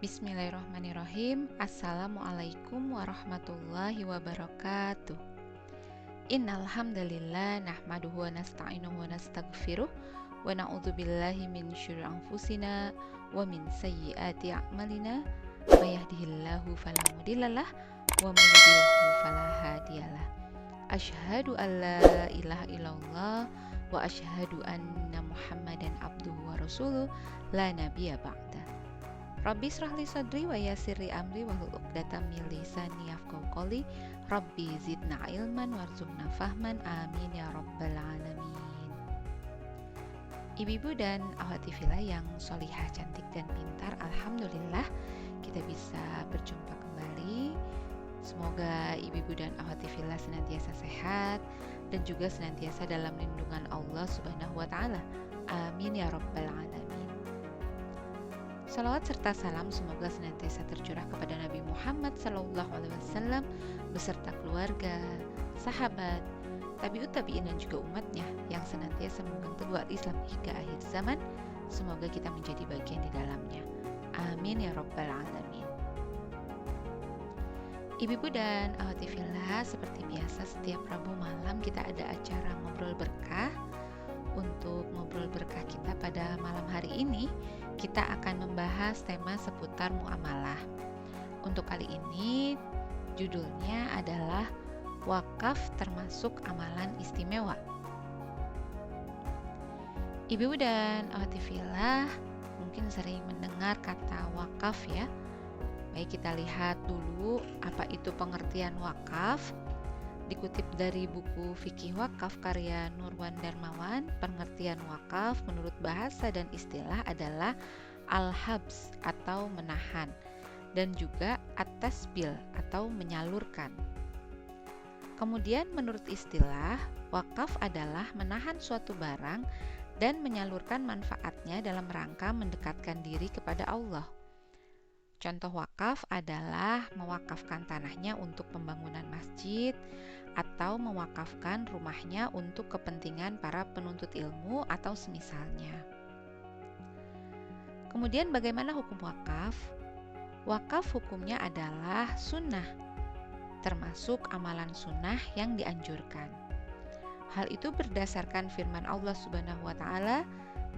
Bismillahirrahmanirrahim. Assalamualaikum warahmatullahi wabarakatuh. Innal hamdalillah nahmaduhu wa nasta'inuhu wa nastaghfiruh wa na'udzubillahi min syururi anfusina wa min sayyiati a'malina. May yahdihillahu fala mudhillalah wa may yudhlilhu fala hadiyalah. Asyhadu an la ilaha illallah wa asyhadu anna Muhammadan abduhu wa rasuluh la nabiyya ba'da. Rabbi shrahli sadri wa yassirli amri wahlul 'uqdatam min lisani yafqahu qawli. Rabbi zidna ilman warzuqna fahman. Amin ya rabbal alamin. Ibu-ibu dan akhwati fillah yang solihah, cantik dan pintar, alhamdulillah kita bisa berjumpa kembali. Semoga ibu-ibu dan akhwati fillah senantiasa sehat dan juga senantiasa dalam lindungan Allah Subhanahu wa taala. Amin ya rabbal alamin. Salawat serta salam semoga senantiasa tercurah kepada Nabi Muhammad SAW beserta keluarga, sahabat, tabi'ut tabi'in dan juga umatnya yang senantiasa memegang teguh Islam hingga akhir zaman. Semoga kita menjadi bagian di dalamnya. Amin ya rabbal alamin. Ibu-ibu dan akhwati fillah, seperti biasa setiap Rabu malam kita ada acara ngobrol berkah. Untuk ngobrol berkah kita pada malam hari ini, kita akan membahas tema seputar muamalah. Untuk kali ini, judulnya adalah wakaf termasuk amalan istimewa. Ibu dan akhwati fillah mungkin sering mendengar kata wakaf ya. Baik, kita lihat dulu apa itu pengertian wakaf. Dikutip dari buku Fikih Wakaf karya Nurwan Darmawan, pengertian wakaf menurut bahasa dan istilah adalah al-habs atau menahan, dan juga at-tasbil atau menyalurkan. Kemudian menurut istilah, wakaf adalah menahan suatu barang dan menyalurkan manfaatnya dalam rangka mendekatkan diri kepada Allah. Contoh wakaf adalah mewakafkan tanahnya untuk pembangunan masjid atau mewakafkan rumahnya untuk kepentingan para penuntut ilmu atau semisalnya. Kemudian bagaimana hukum wakaf? Wakaf hukumnya adalah sunnah, termasuk amalan sunnah yang dianjurkan. Hal itu berdasarkan firman Allah Subhanahu wa taala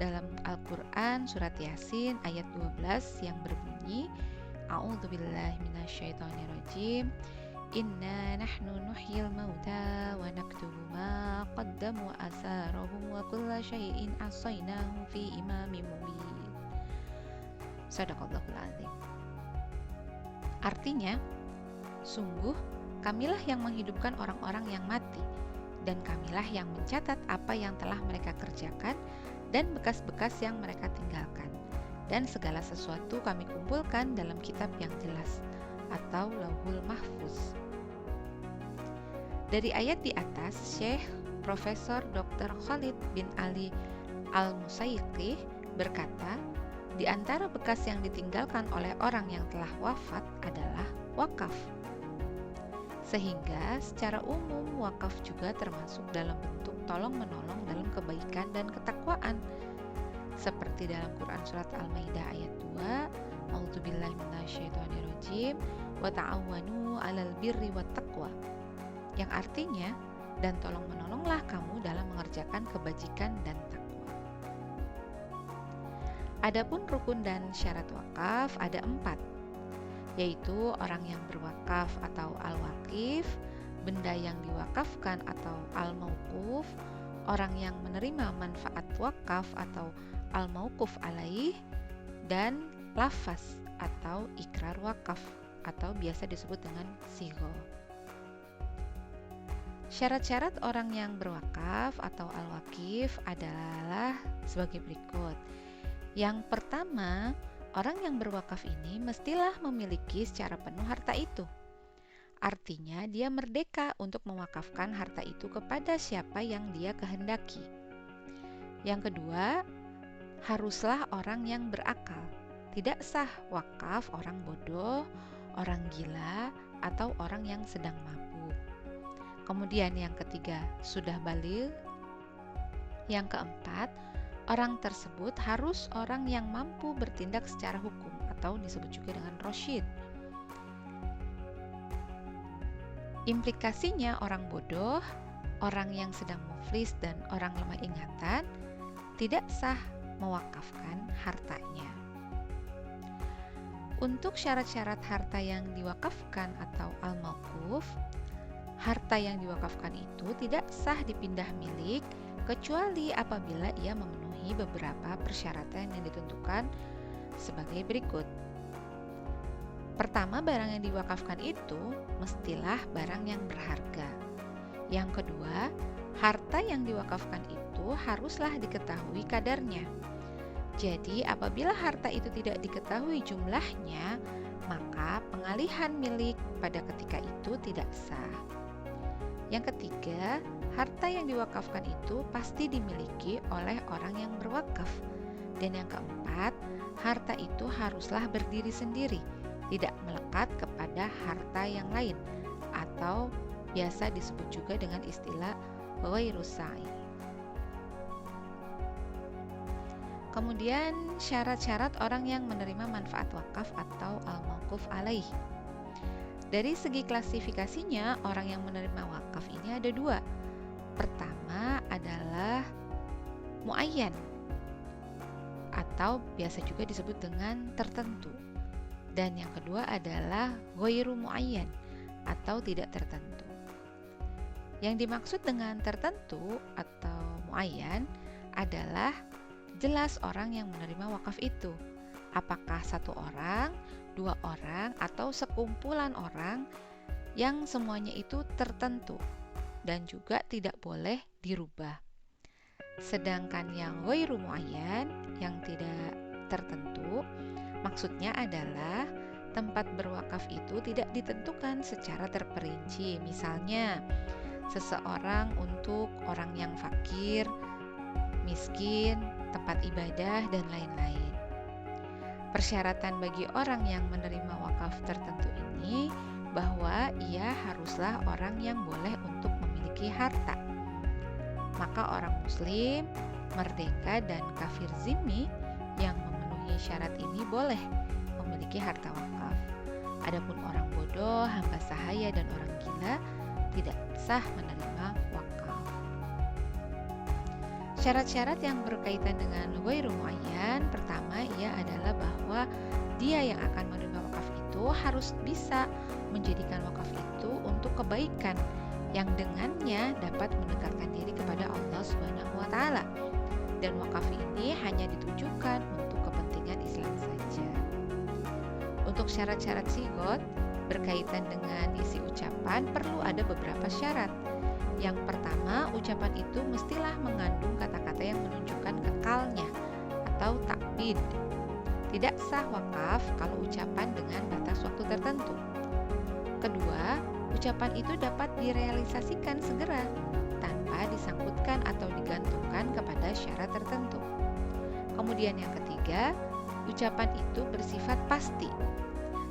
dalam Al-Quran surat Yasin ayat 12 yang berbunyi, A'udzubillahi minasyaitonirrajim. Inna nahnu nuhyil mauta wa naktubu ma qaddamu wa asarahum wa kulla syai'in ahsaynahu fi imamin mubin. Shadaqallahul azim. Artinya, sungguh kamilah yang menghidupkan orang-orang yang mati, dan kamilah yang mencatat apa yang telah mereka kerjakan dan bekas-bekas yang mereka tinggalkan, dan segala sesuatu kami kumpulkan dalam kitab yang jelas atau Lauhul Mahfuz. Dari ayat di atas, Syekh Profesor Dr. Khalid bin Ali Al-Musayqih berkata, di antara bekas yang ditinggalkan oleh orang yang telah wafat adalah wakaf. Sehingga secara umum wakaf juga termasuk dalam bentuk tolong-menolong dalam kebaikan dan ketakwaan. Seperti dalam Quran surat Al-Maidah ayat 2, A'udzubillahi minasyaitonirrajim, wa ta'awanu 'alal birri wat taqwa. Yang artinya, dan tolong-menolonglah kamu dalam mengerjakan kebajikan dan takwa. Adapun rukun dan syarat wakaf ada 4, yaitu orang yang berwakaf atau al-wakif, benda yang diwakafkan atau al-mauquf, orang yang menerima manfaat wakaf atau al-mauquf alaih, dan lafaz atau ikrar wakaf atau biasa disebut dengan sigho. Syarat-syarat orang yang berwakaf atau al-wakif adalah sebagai berikut. Yang pertama, orang yang berwakaf ini mestilah memiliki secara penuh harta itu. Artinya dia merdeka untuk mewakafkan harta itu kepada siapa yang dia kehendaki. Yang kedua, haruslah orang yang berakal. Tidak sah wakaf orang bodoh, orang gila, atau orang yang sedang mabuk. Kemudian yang ketiga, sudah baligh. Yang keempat, Orang tersebut harus orang yang mampu bertindak secara hukum atau disebut juga dengan rasyid. Implikasinya orang bodoh, orang yang sedang muflis dan orang lemah ingatan tidak sah mewakafkan hartanya. Untuk syarat-syarat harta yang diwakafkan atau al-mauquf, harta yang diwakafkan itu tidak sah dipindah milik kecuali apabila ia memenuhi beberapa persyaratan yang ditentukan sebagai berikut. Pertama, barang yang diwakafkan itu mestilah barang yang berharga. Yang kedua, harta yang diwakafkan itu haruslah diketahui kadarnya. Jadi, apabila harta itu tidak diketahui jumlahnya, maka pengalihan milik pada ketika itu tidak sah. Yang ketiga, harta yang diwakafkan itu pasti dimiliki oleh orang yang berwakaf. Dan yang keempat, harta itu haruslah berdiri sendiri, tidak melekat kepada harta yang lain, atau biasa disebut juga dengan istilah ghairus sa'i. Kemudian syarat-syarat orang yang menerima manfaat wakaf atau al-mauquf alaih. Dari segi klasifikasinya, orang yang menerima wakaf ini ada dua. Pertama adalah muayyan atau biasa juga disebut dengan tertentu. Dan yang kedua adalah ghairu muayyan atau tidak tertentu. Yang dimaksud dengan tertentu atau muayyan adalah jelas orang yang menerima wakaf itu. Apakah satu orang, dua orang, atau sekumpulan orang yang semuanya itu tertentu dan juga tidak boleh dirubah. Sedangkan yang ghairu muayyan, yang tidak tertentu, maksudnya adalah tempat berwakaf itu tidak ditentukan secara terperinci. Misalnya, seseorang untuk orang yang fakir, miskin, tempat ibadah, dan lain-lain. Persyaratan bagi orang yang menerima wakaf tertentu ini bahwa ia haruslah orang yang boleh untuk memiliki harta. Maka orang muslim, merdeka, dan kafir zimmi yang memenuhi syarat ini boleh memiliki harta wakaf. Adapun orang bodoh, hamba sahaya, dan orang gila tidak sah menerima wakaf. Syarat-syarat yang berkaitan dengan ghairu muayyan, pertama ia adalah bahwa dia yang akan menerima wakaf itu harus bisa menjadikan wakaf itu untuk kebaikan yang dengannya dapat mendekatkan diri kepada Allah Subhanahu wa taala. Dan wakaf ini hanya ditujukan untuk kepentingan Islam saja. Untuk syarat-syarat sigot berkaitan dengan isi ucapan perlu ada beberapa syarat. Yang pertama, ucapan itu mestilah mengandung kata-kata yang menunjukkan kekalnya atau takbid. Tidak sah wakaf kalau ucapan dengan batas waktu tertentu. Kedua, ucapan itu dapat direalisasikan segera tanpa disangkutkan atau digantungkan kepada syarat tertentu. Kemudian yang ketiga, ucapan itu bersifat pasti.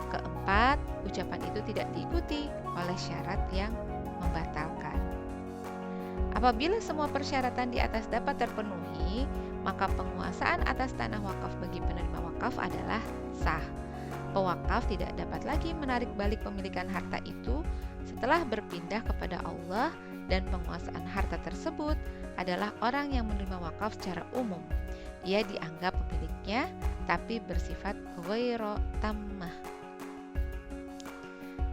Keempat, ucapan itu tidak diikuti oleh syarat yang membatalkan. Apabila semua persyaratan di atas dapat terpenuhi, maka penguasaan atas tanah wakaf bagi penerima wakaf adalah sah. Pewakaf tidak dapat lagi menarik balik pemilikan harta itu setelah berpindah kepada Allah, dan penguasaan harta tersebut adalah orang yang menerima wakaf secara umum. Ia dianggap pemiliknya, tapi bersifat ghairu tammah.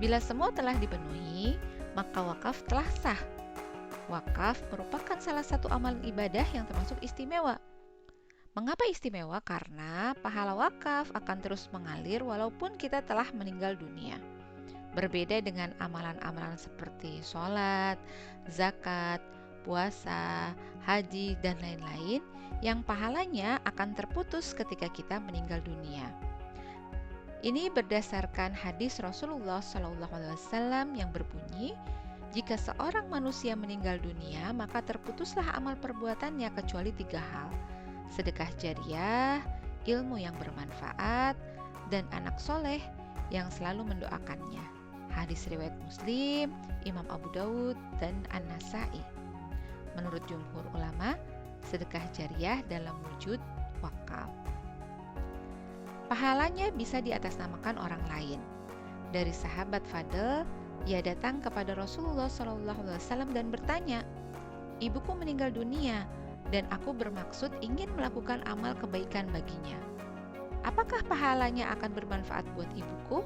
Bila semua telah dipenuhi, maka wakaf telah sah. Wakaf merupakan salah satu amalan ibadah yang termasuk istimewa. Mengapa istimewa? Karena pahala wakaf akan terus mengalir walaupun kita telah meninggal dunia. Berbeda dengan amalan-amalan seperti sholat, zakat, puasa, haji, dan lain-lain yang pahalanya akan terputus ketika kita meninggal dunia. Ini berdasarkan hadis Rasulullah SAW yang berbunyi, jika seorang manusia meninggal dunia, maka terputuslah amal perbuatannya kecuali 3 hal: sedekah jariah, ilmu yang bermanfaat, dan anak soleh yang selalu mendoakannya. Hadis riwayat Muslim, Imam Abu Dawud, dan An-Nasai. Menurut jumhur ulama, sedekah jariah dalam wujud wakaf. Pahalanya bisa diatasnamakan orang lain. Dari sahabat Fadl, ia datang kepada Rasulullah SAW dan bertanya, "Ibuku meninggal dunia dan aku bermaksud ingin melakukan amal kebaikan baginya. Apakah pahalanya akan bermanfaat buat ibuku?"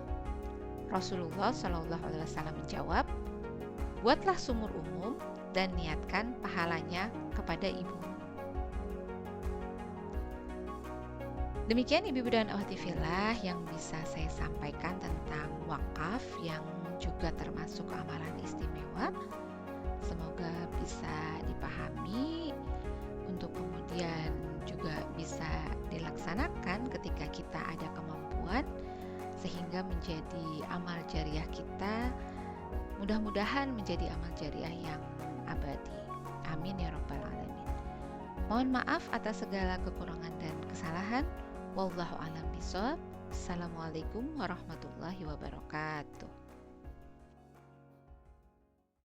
Rasulullah SAW menjawab, "Buatlah sumur umum dan niatkan pahalanya kepada ibumu." Demikian ibu-ibu dan akhwati fillah yang bisa saya sampaikan tentang wakaf yang juga termasuk amalan istimewa. Semoga bisa dipahami untuk kemudian juga bisa dilaksanakan ketika kita ada kemampuan, sehingga menjadi amal jariah kita mudah-mudahan menjadi amal jariah yang abadi. Amin ya rabbal alamin. Mohon maaf atas segala kekurangan dan kesalahan. Wallahu a'lam bishawab. Assalamualaikum warahmatullahi wabarakatuh.